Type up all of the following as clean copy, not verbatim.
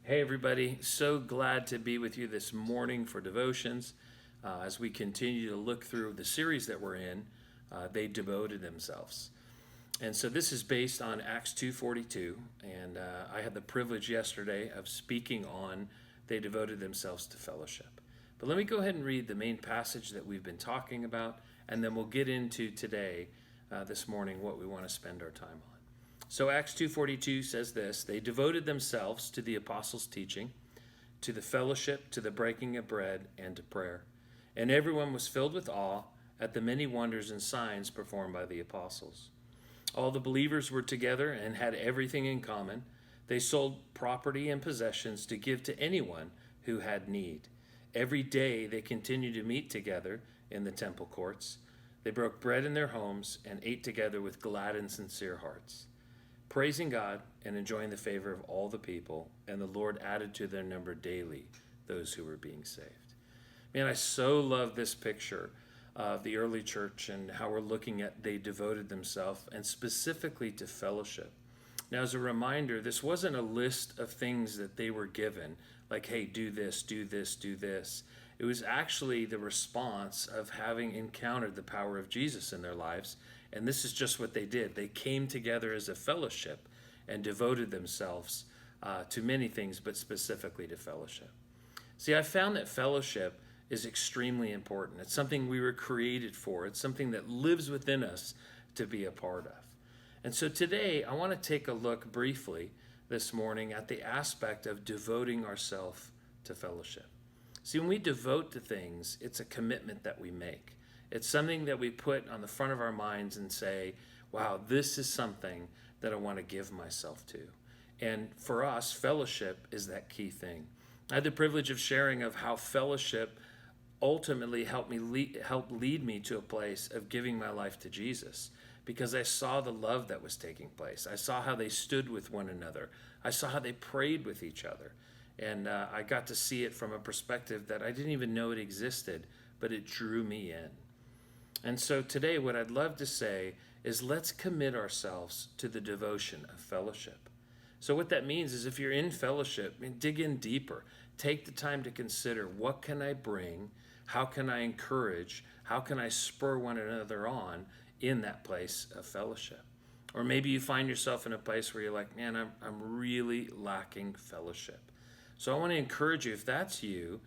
Hey, everybody. So glad to be with you this morning for devotions. As we continue to look through the series that we're in, they devoted themselves. And so this is based on Acts 2:42. And I had the privilege yesterday of speaking on they devoted themselves to fellowship. But let me go ahead and read the main passage that we've been talking about, and then we'll get into today, this morning, what we want to spend our time on. So Acts 2:42 says this: they devoted themselves to the apostles' teaching, to the fellowship, to the breaking of bread, and to prayer. And everyone was filled with awe at the many wonders and signs performed by the apostles. All the believers were together and had everything in common. They sold property and possessions to give to anyone who had need. Every day they continued to meet together in the temple courts. They broke bread in their homes and ate together with glad and sincere hearts, praising God and enjoying the favor of all the people, and the Lord added to their number daily those who were being saved. Man, I so love this picture of the early church and how we're looking at they devoted themselves, and specifically to fellowship. Now, as a reminder, this wasn't a list of things that they were given, like, hey, do this, do this, do this. It was actually the response of having encountered the power of Jesus in their lives. And this is just what they did. They came together as a fellowship and devoted themselves to many things, but specifically to fellowship. See, I found that fellowship is extremely important. It's something we were created for. It's something that lives within us to be a part of. And so today, I want to take a look briefly this morning at the aspect of devoting ourselves to fellowship. See, when we devote to things, it's a commitment that we make. It's something that we put on the front of our minds and say, wow, this is something that I want to give myself to. And for us, fellowship is that key thing. I had the privilege of sharing of how fellowship ultimately helped lead me to a place of giving my life to Jesus, because I saw the love that was taking place. I saw how they stood with one another. I saw how they prayed with each other. And I got to see it from a perspective that I didn't even know it existed, but it drew me in. And so today, what I'd love to say is let's commit ourselves to the devotion of fellowship. So what that means is if you're in fellowship, dig in deeper. Take the time to consider, what can I bring? How can I encourage? How can I spur one another on in that place of fellowship? Or maybe you find yourself in a place where you're like, man, I'm really lacking fellowship. So I want to encourage you, if that's you,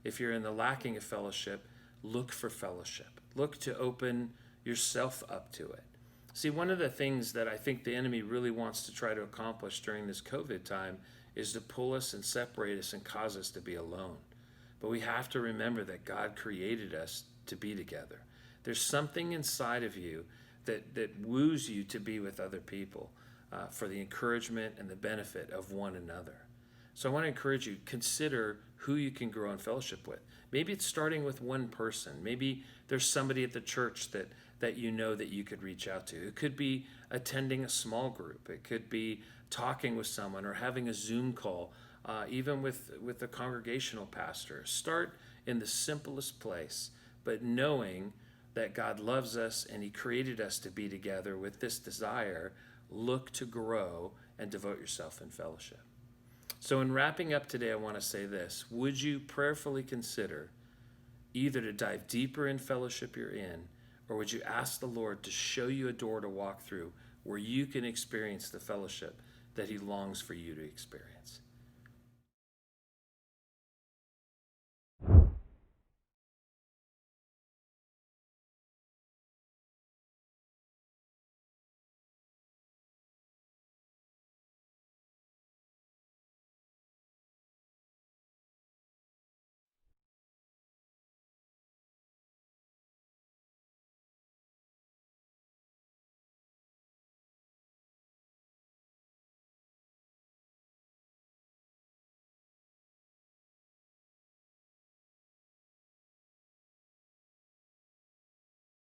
if you're in the lacking of fellowship, look for fellowship. Look to open yourself up to it. See, one of the things that I think the enemy really wants to try to accomplish during this COVID time is to pull us and separate us and cause us to be alone. But we have to remember that God created us to be together. There's something inside of you that woos you to be with other people for the encouragement and the benefit of one another. So I want to encourage you, consider who you can grow in fellowship with. Maybe it's starting with one person. Maybe there's somebody at the church that you know that you could reach out to. It could be attending a small group. It could be talking with someone or having a Zoom call, even with a congregational pastor. Start in the simplest place, but knowing that God loves us and He created us to be together with this desire. Look to grow and devote yourself in fellowship. So in wrapping up today, I want to say this. Would you prayerfully consider either to dive deeper in fellowship you're in, or would you ask the Lord to show you a door to walk through where you can experience the fellowship that He longs for you to experience?